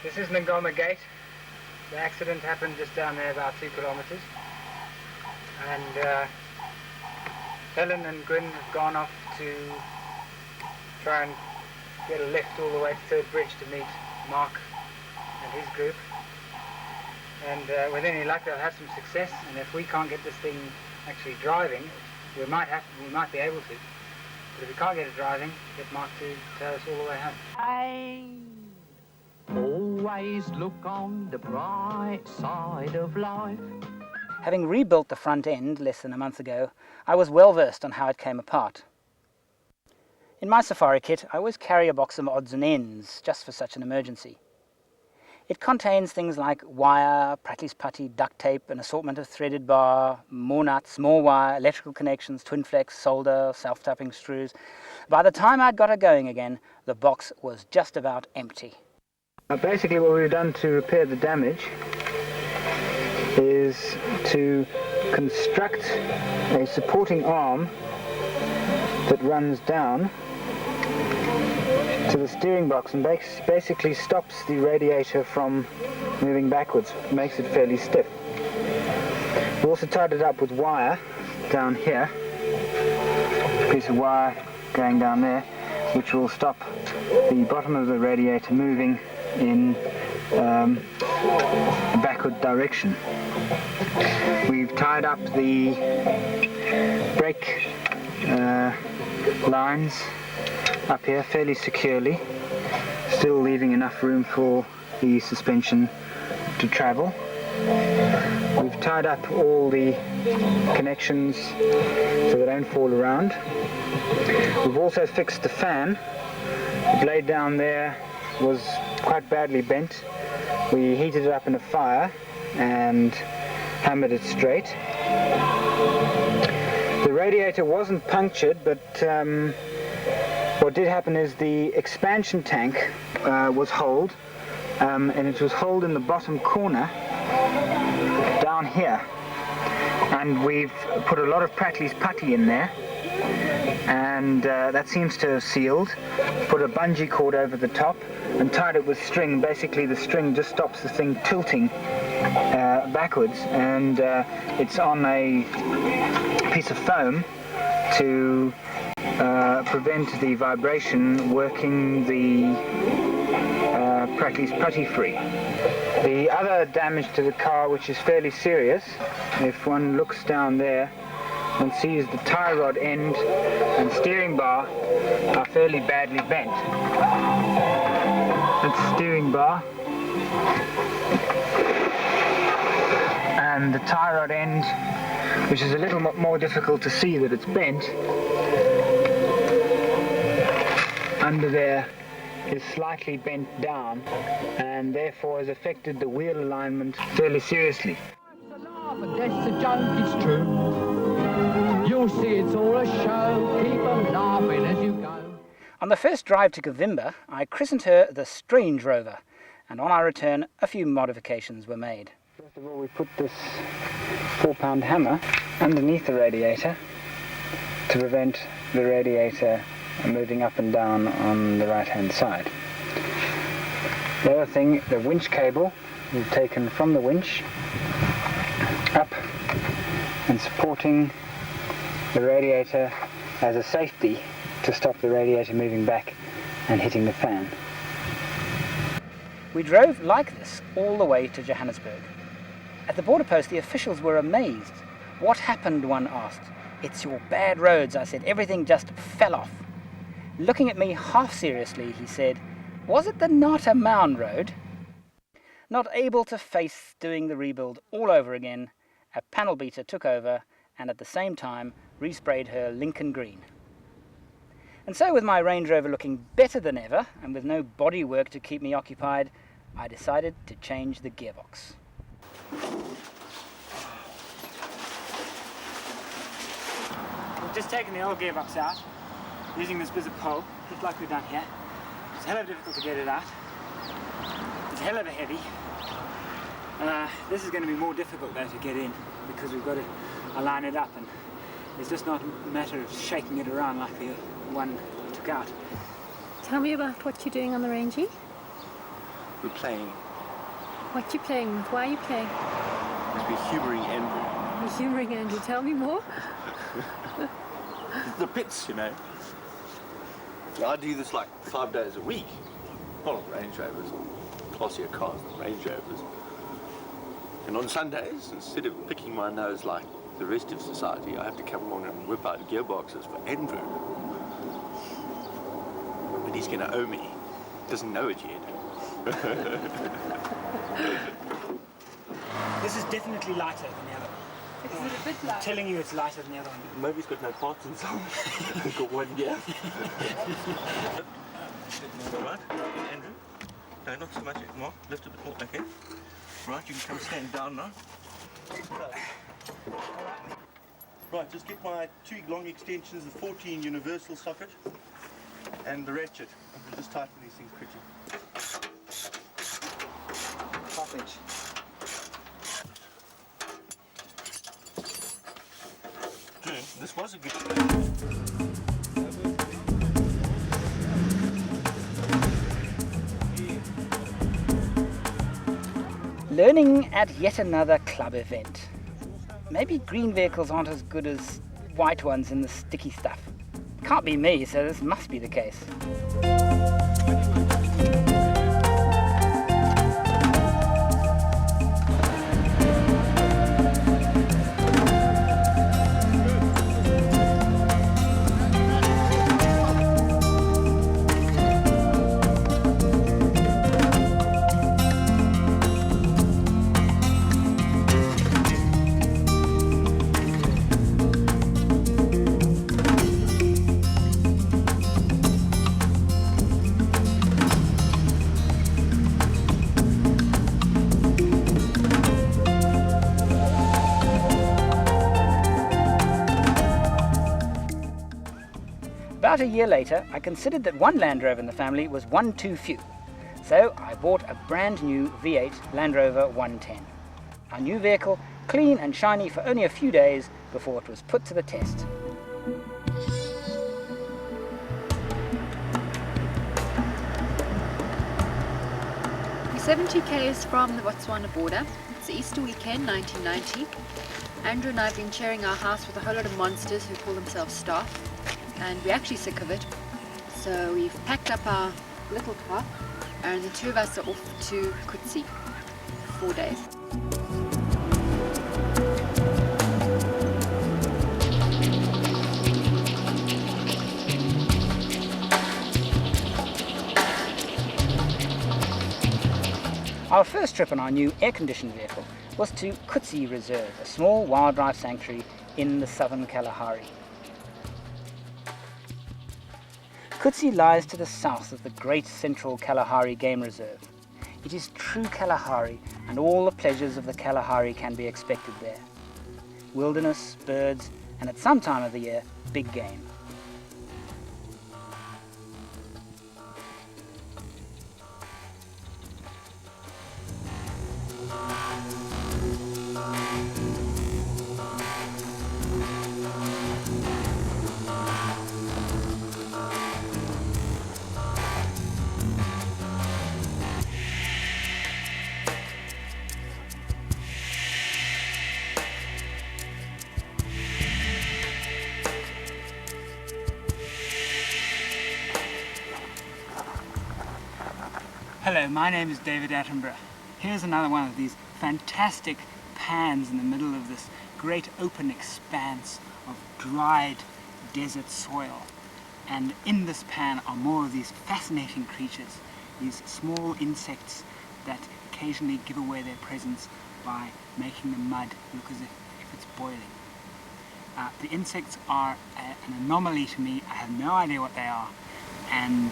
This is Ngoma Gate. The accident happened just down there, about 2 kilometers. And Helen and Gwyn have gone off to try and get a lift all the way to Third Bridge to meet Mark and his group. And with any luck they'll have some success, and if we can't get this thing actually driving, we might be able to. But if we can't get it driving, get Mark to tow us all the way home. Always look on the bright side of life. Having rebuilt the front end less than a month ago, I was well versed on how it came apart. In my safari kit, I always carry a box of odds and ends, just for such an emergency. It contains things like wire, Pratley's putty, duct tape, an assortment of threaded bar, more nuts, more wire, electrical connections, twin flex, solder, self-tapping screws. By the time I'd got it going again, the box was just about empty. Basically what we've done to repair the damage is to construct a supporting arm that runs down to the steering box and basically stops the radiator from moving backwards, makes it fairly stiff. We also tied it up with wire down here, a piece of wire going down there, which will stop the bottom of the radiator moving in a backward direction. We've tied up the brake lines up here fairly securely, still leaving enough room for the suspension to travel. We've tied up all the connections so they don't fall around. We've also fixed the fan. The blade down there was quite badly bent. We heated it up in a fire and hammered it straight. The radiator wasn't punctured, but what did happen is the expansion tank was holed, and it was holed in the bottom corner down here. And we've put a lot of Pratley's putty in there, and that seems to have sealed. Put a bungee cord over the top and tied it with string. Basically the string just stops the thing tilting backwards, and it's on a piece of foam to prevent the vibration working the Pratley's putty free. The other damage to the car, which is fairly serious, if one looks down there, one sees the tie rod end and steering bar are fairly badly bent. That's the steering bar, and the tie rod end, which is a little more difficult to see that it's bent, under there is slightly bent down and therefore has affected the wheel alignment fairly seriously. That's a joke, it's true. You'll see it's all a show. Keep on laughing as you go. On the first drive to Kavimba, I christened her the Strange Rover, and on our return a few modifications were made. First of all, we put this 4-pound hammer underneath the radiator to prevent the radiator moving up and down on the right hand side. The other thing, the winch cable we've taken from the winch up and supporting the radiator as a safety to stop the radiator moving back and hitting the fan. We drove like this all the way to Johannesburg. At the border post the officials were amazed. What happened, one asked. It's your bad roads, I said. Everything just fell off. Looking at me half seriously, he said, was it the Nata Mound Road? Not able to face doing the rebuild all over again, a panel beater took over and at the same time resprayed her Lincoln green. And so with my Range Rover looking better than ever and with no body work to keep me occupied, I decided to change the gearbox. We've just taken the old gearbox out using this bit of pole, just like we've done here. It's hell of difficult to get it out. It's hell of a heavy. This is going to be more difficult though to get in because we've got to align it up, and it's just not a matter of shaking it around like the one we took out. Tell me about what you're doing on the Rangie. We're playing. What you playing with? Why are you playing? Must be humouring Andrew. You're humouring Andrew. Tell me more. The bits, you know. I do this like 5 days a week. Not on Range Rovers, classier cars than Range Rovers. And on Sundays, instead of picking my nose like the rest of society, I have to come along and whip out gearboxes for Andrew. But he's going to owe me. Doesn't know it yet. This is definitely lighter than the other one. Is it a bit light? I'm telling you it's lighter than the other one. Maybe he's got no parts inside. He's got one gear. Right, Andrew? No, not so much. More. Lift a bit more. Okay. Right, you can come stand down now. Right, just get my 2 long extensions, the 14 universal socket, and the ratchet. We'll just tighten these things quickly. Sausage. This was a good Learning at yet another club event. Maybe green vehicles aren't as good as white ones in the sticky stuff. Can't be me, so this must be the case. About a year later, I considered that one Land Rover in the family was one too few. So I bought a brand new V8 Land Rover 110. Our new vehicle, clean and shiny for only a few days before it was put to the test. We're 70 k's from the Botswana border. It's the Easter weekend, 1990. Andrew and I have been sharing our house with a whole lot of monsters who call themselves staff, and we're actually sick of it. So we've packed up our little car, and the two of us are off to Kutsi for 4 days. Our first trip on our new air-conditioned vehicle was to Kutsi Reserve, a small wildlife sanctuary in the southern Kalahari. Kutsi lies to the south of the great central Kalahari Game Reserve. It is true Kalahari, and all the pleasures of the Kalahari can be expected there. Wilderness, birds, and at some time of the year, big game. Hello, my name is David Attenborough. Here's another one of these fantastic pans in the middle of this great open expanse of dried desert soil. And in this pan are more of these fascinating creatures, these small insects that occasionally give away their presence by making the mud look as if it's boiling. The insects are an anomaly to me. I have no idea what they are, and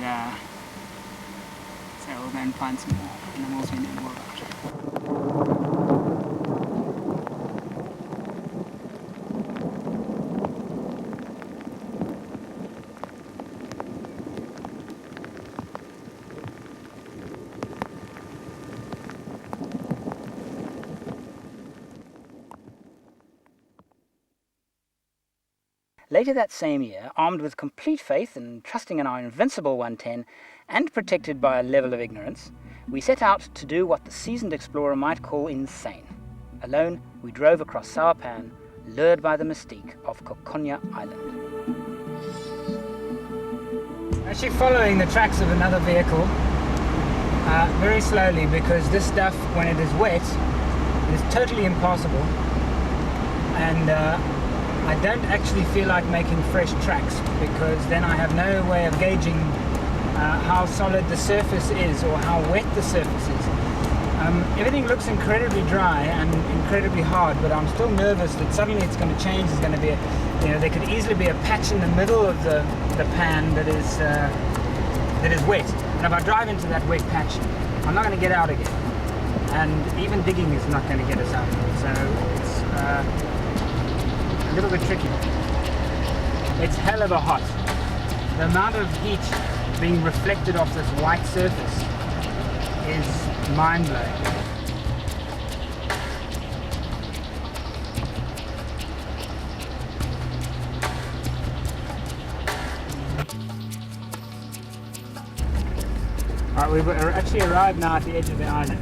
so we'll go and find some more animals we know more about. Later that same year, armed with complete faith and trusting in our invincible 110, and protected by a level of ignorance, We set out to do what the seasoned explorer might call insane. Alone, we drove across St.Pierre, lured by the mystique of Kokonya Island. Actually following the tracks of another vehicle very slowly, because this stuff, when it is wet, is totally impassable, and I don't actually feel like making fresh tracks, because then I have no way of gauging how solid the surface is or how wet the surface is. Everything looks incredibly dry and incredibly hard, but I'm still nervous that suddenly it's going to change. There's going to be there could easily be a patch in the middle of the pan that is wet, and if I drive into that wet patch, I'm not going to get out again, and even digging is not going to get us out of it, so it's a little bit tricky. It's hell of a hot. The amount of heat being reflected off this white surface is mind-blowing. Alright, we've actually arrived now at the edge of the island.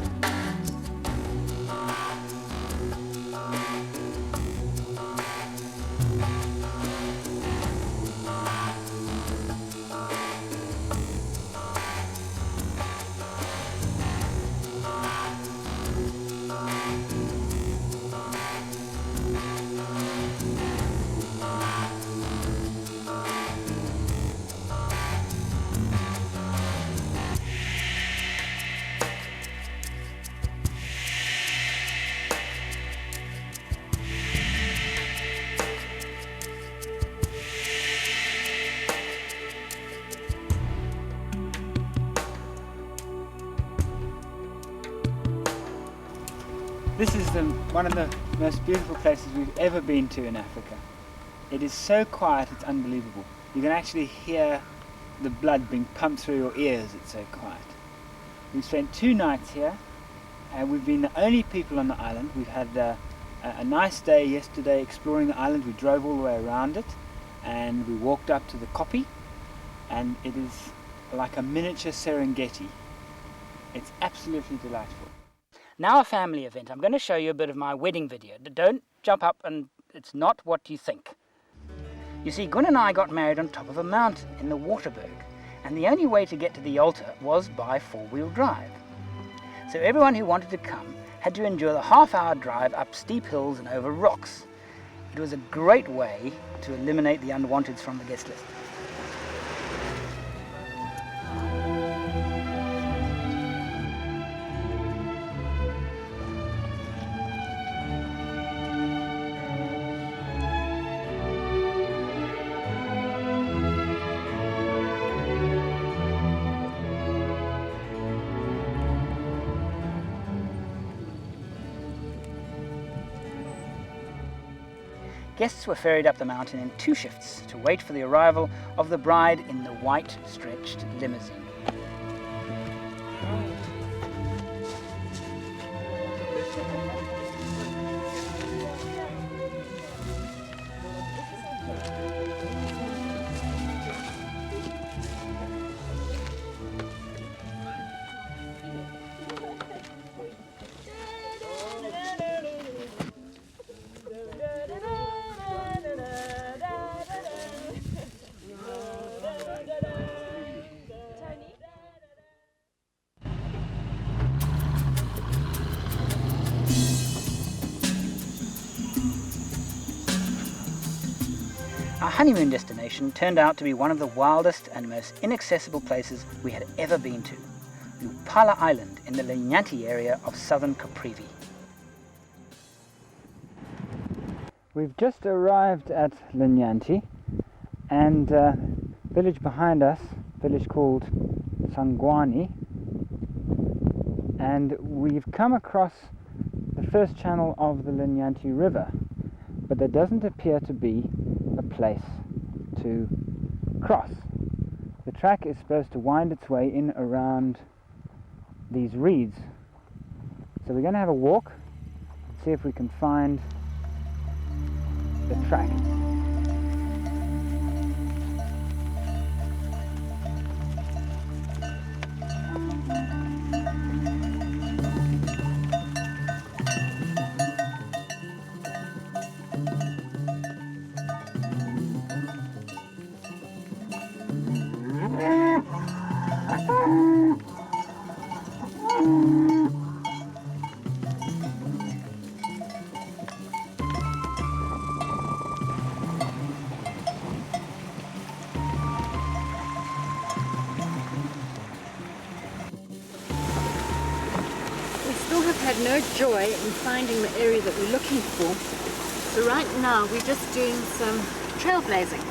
This is one of the most beautiful places we've ever been to in Africa. It is so quiet, it's unbelievable. You can actually hear the blood being pumped through your ears, it's so quiet. We've spent 2 nights here, and we've been the only people on the island. We've had a nice day yesterday exploring the island. We drove all the way around it, and we walked up to the kopje, and it is like a miniature Serengeti. It's absolutely delightful. Now a family event. I'm going to show you a bit of my wedding video. Don't jump up, and it's not what you think. You see, Gun and I got married on top of a mountain in the Waterberg, and the only way to get to the altar was by 4-wheel drive. So everyone who wanted to come had to endure the half-hour drive up steep hills and over rocks. It was a great way to eliminate the unwanteds from the guest list. Guests were ferried up the mountain in 2 shifts to wait for the arrival of the bride in the white stretched limousine. Our honeymoon destination turned out to be one of the wildest and most inaccessible places we had ever been to, Lupala Island in the Linyanti area of southern Caprivi. We've just arrived at Linyanti, and village behind us, village called Sangwani, and we've come across the first channel of the Linyanti River, but there doesn't appear to be a place to cross. The track is supposed to wind its way in around these reeds, so we're going to have a walk, see if we can find the track. no joy in finding the area that we're looking for. So right now we're just doing some trailblazing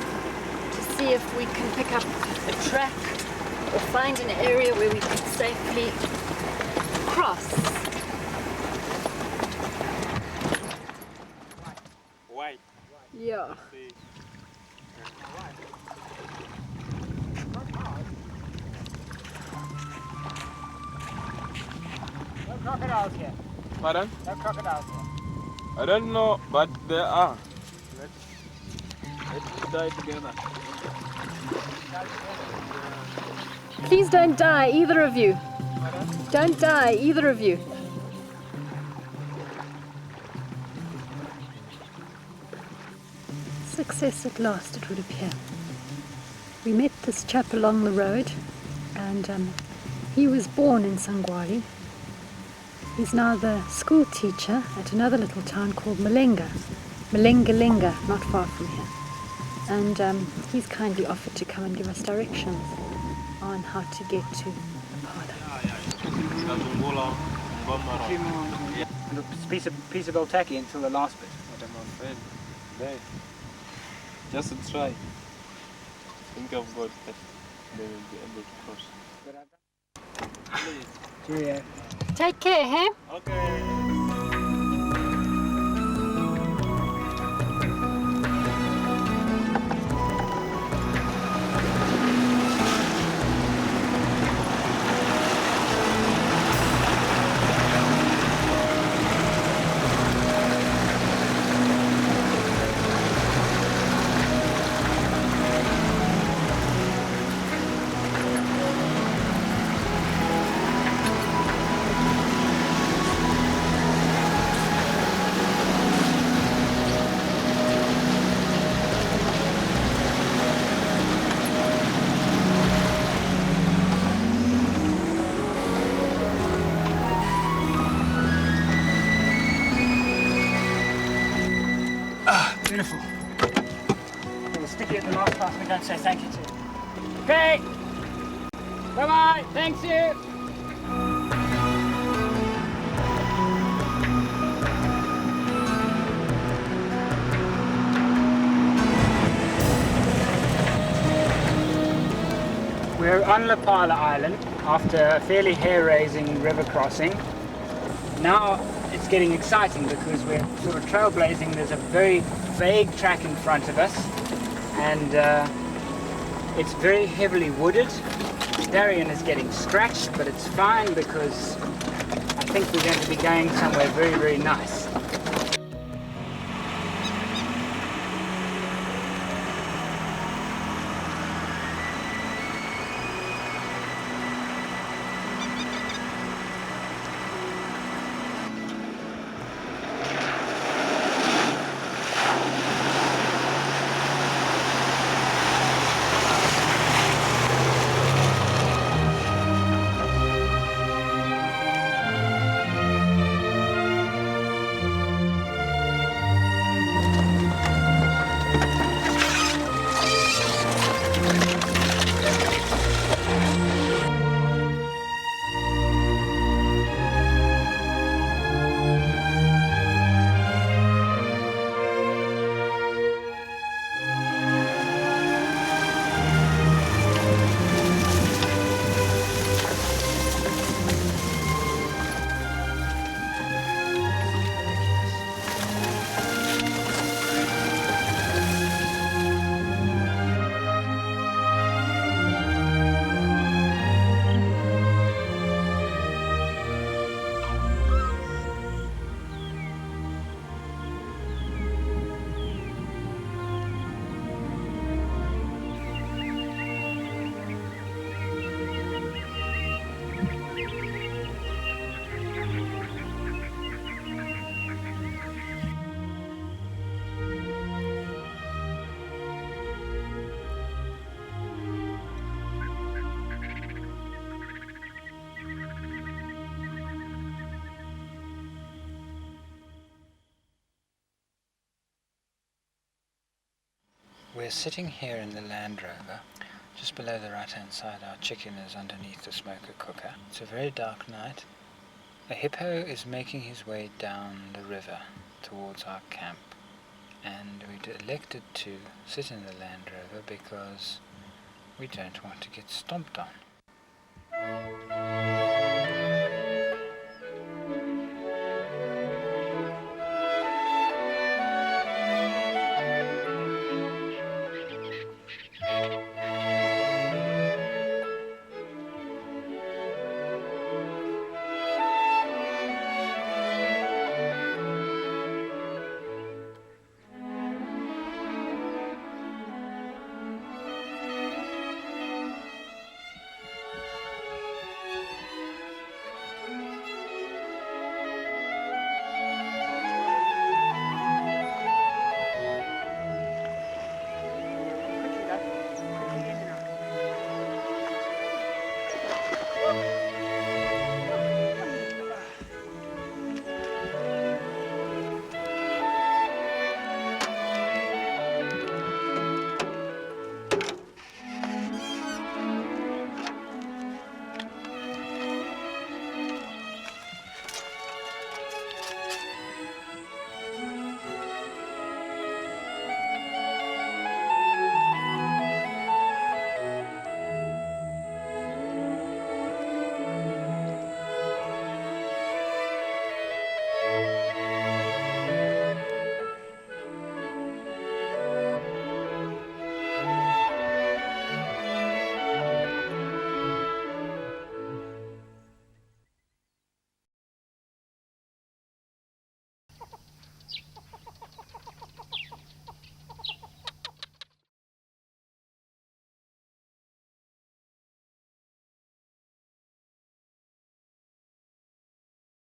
to see if we can pick up a track or find an area where we can safely cross. White. Yeah. No crocodiles here. Pardon? No crocodiles here. I don't know, but there are. Let's die together. Please don't die, either of you. Don't die, either of you. Success at last, it would appear. We met this chap along the road, and he was born in Sangwali. He's now the school teacher at another little town called Malenga, not far from here. And he's kindly offered to come and give us directions on how to get to Impala. And a piece of old tacky until the last bit. But I'm afraid they just try. Think of God that they will be able to cross. Cheerio. Take care, hey? Okay. Beautiful. We'll stick you at the last pass we don't say thank you to. Okay. Bye-bye. Thanks you. We're on Lapala Island after a fairly hair-raising river crossing. Now it's getting exciting because we're sort of trailblazing. There's a very vague track in front of us, and it's very heavily wooded. Darien is getting scratched, but it's fine because I think we're going to be going somewhere very, very nice. We're sitting here in the Land Rover. Just below the right hand side our chicken is underneath the smoker cooker. It's a very dark night A hippo is making his way down the river towards our camp, and we elected to sit in the Land Rover because we don't want to get stomped on.